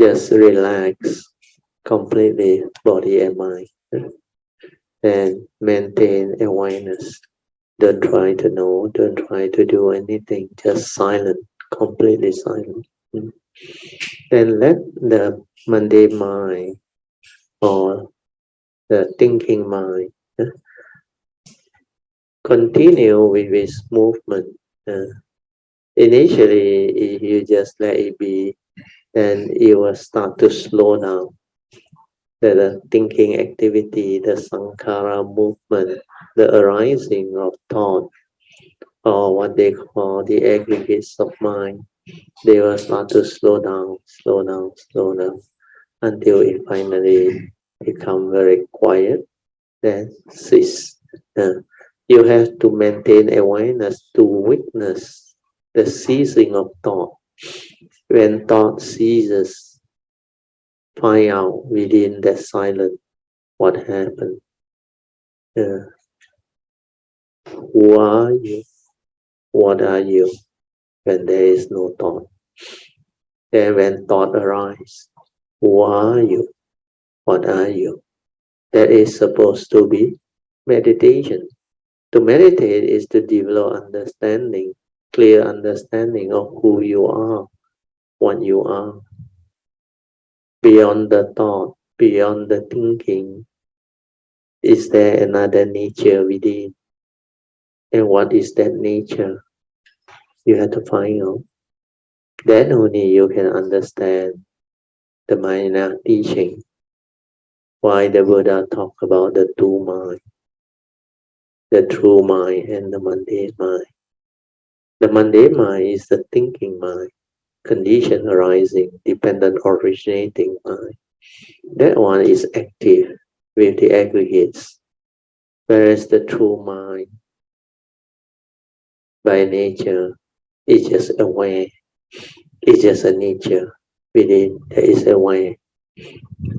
Just relax completely body and mind. And maintain awareness. Don't try to know, don't try to do anything, just silent, completely silent. Then let the mundane mind or the thinking mind continue with its movement. Initially, if you just let it be, then it will start to slow down. The thinking activity, the sankhara movement, the arising of thought, or what they call the aggregates of mind, they will start to slow down, slow down, slow down, until it finally become very quiet, then cease. You have to maintain awareness to witness the ceasing of thought. When thought ceases, find out within that silence what happened. Who are you? What are you? When there is no thought. Then when thought arises, who are you? What are you? That is supposed to be meditation. To meditate is to develop understanding, clear understanding of who you are, what you are. Beyond the thought, beyond the thinking, is there another nature within? And what is that nature? You have to find out. Then only you can understand the Mayana teaching. Why the Buddha talk about the two minds, the true mind and the mundane mind. The mundane mind is the thinking mind, condition arising, dependent originating mind. That one is active with the aggregates, whereas the true mind, by nature, is just aware. It's just a nature within that is aware,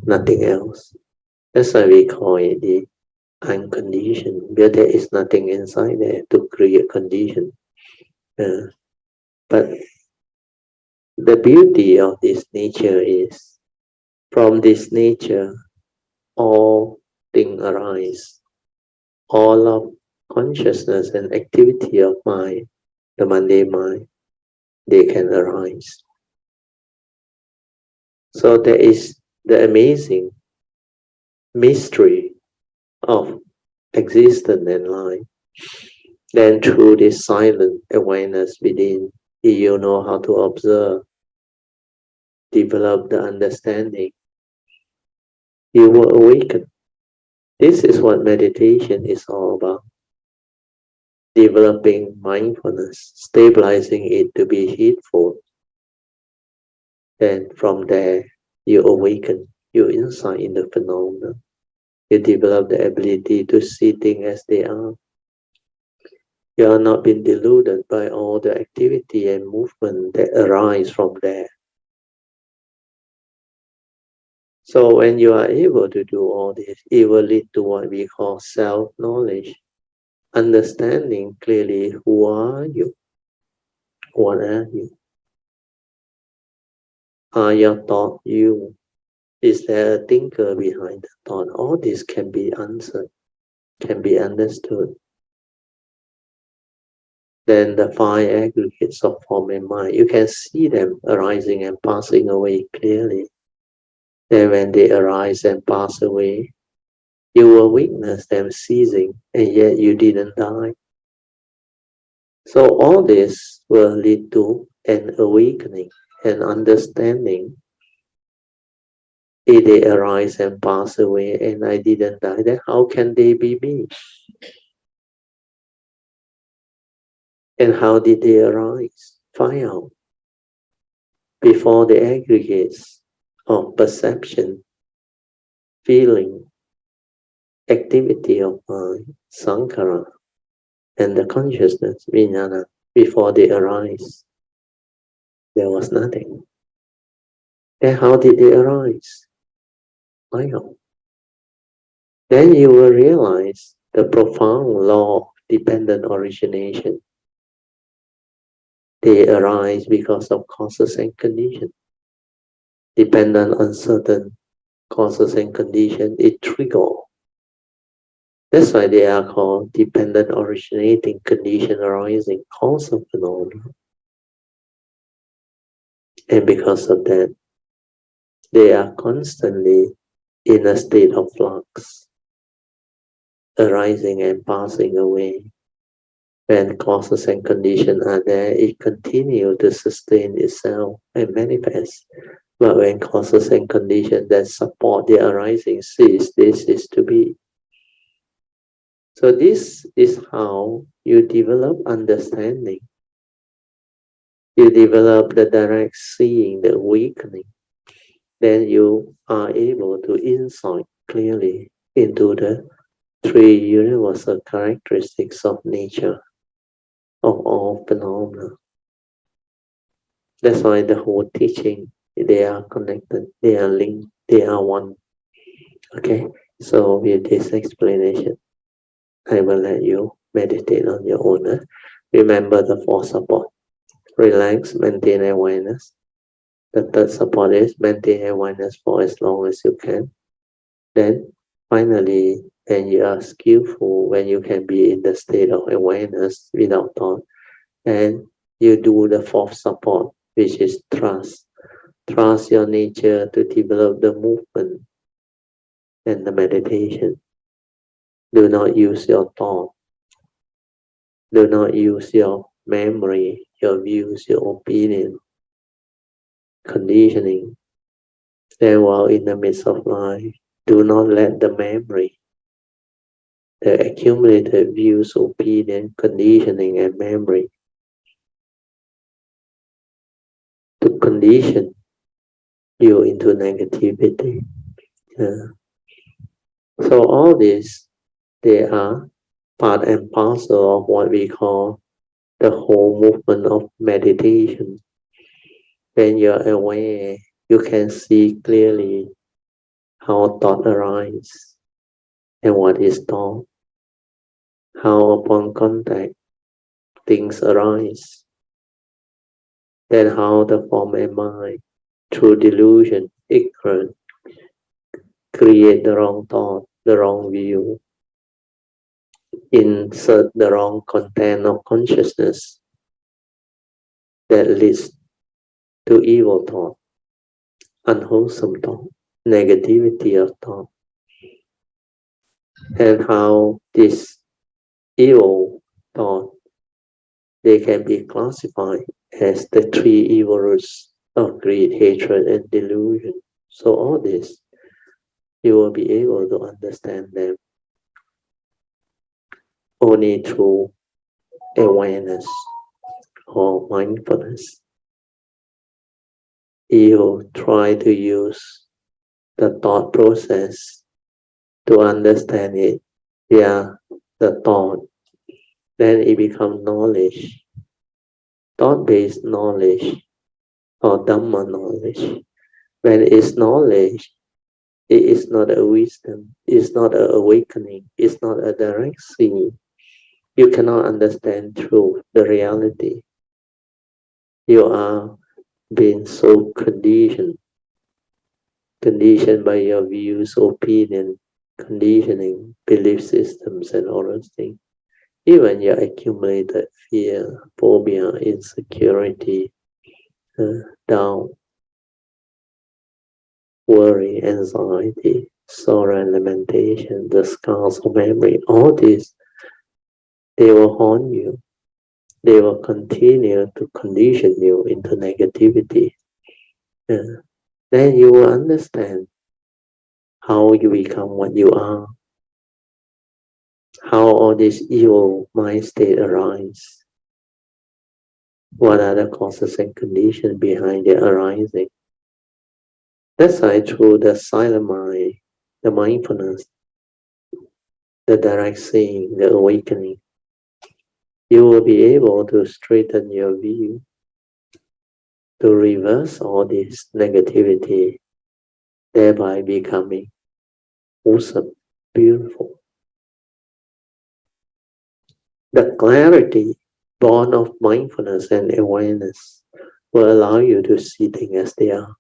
nothing else. That's why we call it the unconditioned, because there is nothing inside there to create condition. But the beauty of this nature is, from this nature, all things arise. All of consciousness and activity of mind, the mundane mind, they can arise. So there is the amazing mystery of existence and life. Then through this silent awareness within, you know how to observe, develop the understanding, you will awaken. This is what meditation is all about. Developing mindfulness, stabilizing it to be heedful. Then from there, you awaken your insight in the phenomena. You develop the ability to see things as they are. You are not being deluded by all the activity and movement that arise from there. So when you are able to do all this, it will lead to what we call self-knowledge. Understanding clearly who are you? What are you? Are your thoughts you? Is there a thinker behind the thought? All this can be answered, can be understood. Then the five aggregates of form and mind, you can see them arising and passing away clearly. Then when they arise and pass away, you will witness them ceasing, and yet you didn't die. So all this will lead to an awakening, an understanding. If they arise and pass away and I didn't die, then how can they be me? And how did they arise? Find out. Before the aggregates of perception, feeling, activity of mind, sankhara, and the consciousness, vijnana, before they arise, there was nothing. Then how did they arise? Find out. Then you will realize the profound law of dependent origination. They arise because of causes and conditions. dependent on certain causes and conditions, it triggers. That's why they are called dependent originating condition arising cause of phenomena. And because of that, they are constantly in a state of flux, arising and passing away. When causes and conditions are there, it continues to sustain itself and manifest. But when causes and conditions that support the arising cease, this is to be. So this is how you develop understanding. You develop the direct seeing, the awakening. Then you are able to insight clearly into the three universal characteristics of nature, of all phenomena. That's why the whole teaching, they are connected, they are linked, they are one. Okay, so with this explanation, I will let you meditate on your own. Remember the four support. Relax, maintain awareness. The third support is maintain awareness for as long as you can. Then finally, when you are skillful, when you can be in the state of awareness without thought, and you do the fourth support, which is trust. Trust your nature to develop the movement and the meditation. Do not use your thought. Do not use your memory, your views, your opinion, conditioning. Then while in the midst of life, do not let the memory, the accumulated views, opinion, conditioning, and memory to condition you into negativity. So all this, they are part and parcel of what we call the whole movement of meditation. When you're aware, you can see clearly how thought arises and what is thought, how upon contact things arise, then how the form and mind, through delusion, ignorance, create the wrong thought, the wrong view, insert the wrong content of consciousness that leads to evil thought, unwholesome thought, negativity of thought, and how this evil thought, they can be classified as the three evil roots of greed, hatred, and delusion. So all this, you will be able to understand them only through awareness or mindfulness. You try to use the thought process to understand it via the thought, then it becomes knowledge, thought-based knowledge or Dhamma knowledge. When it's knowledge, it is not a wisdom, it's not an awakening, it's not a direct seeing. You cannot understand truth, the reality. You are being so conditioned by your views, opinion, conditioning, belief systems, and all those things. Even your accumulated fear, phobia, insecurity, doubt, worry, anxiety, sorrow, and lamentation, the scars of memory, all these, they will haunt you. They will continue to condition you into negativity. Then you will understand how you become what you are, how all this evil mind state arise, what are the causes and conditions behind their arising. That's why through the silent mind, the mindfulness, the direct seeing, the awakening, you will be able to straighten your view, to reverse all this negativity, thereby becoming wholesome, beautiful. The clarity born of mindfulness and awareness will allow you to see things as they are.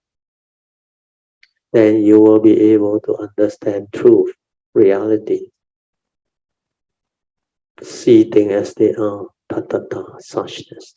then you will be able to understand truth, reality, see things as they are, tathata, suchness.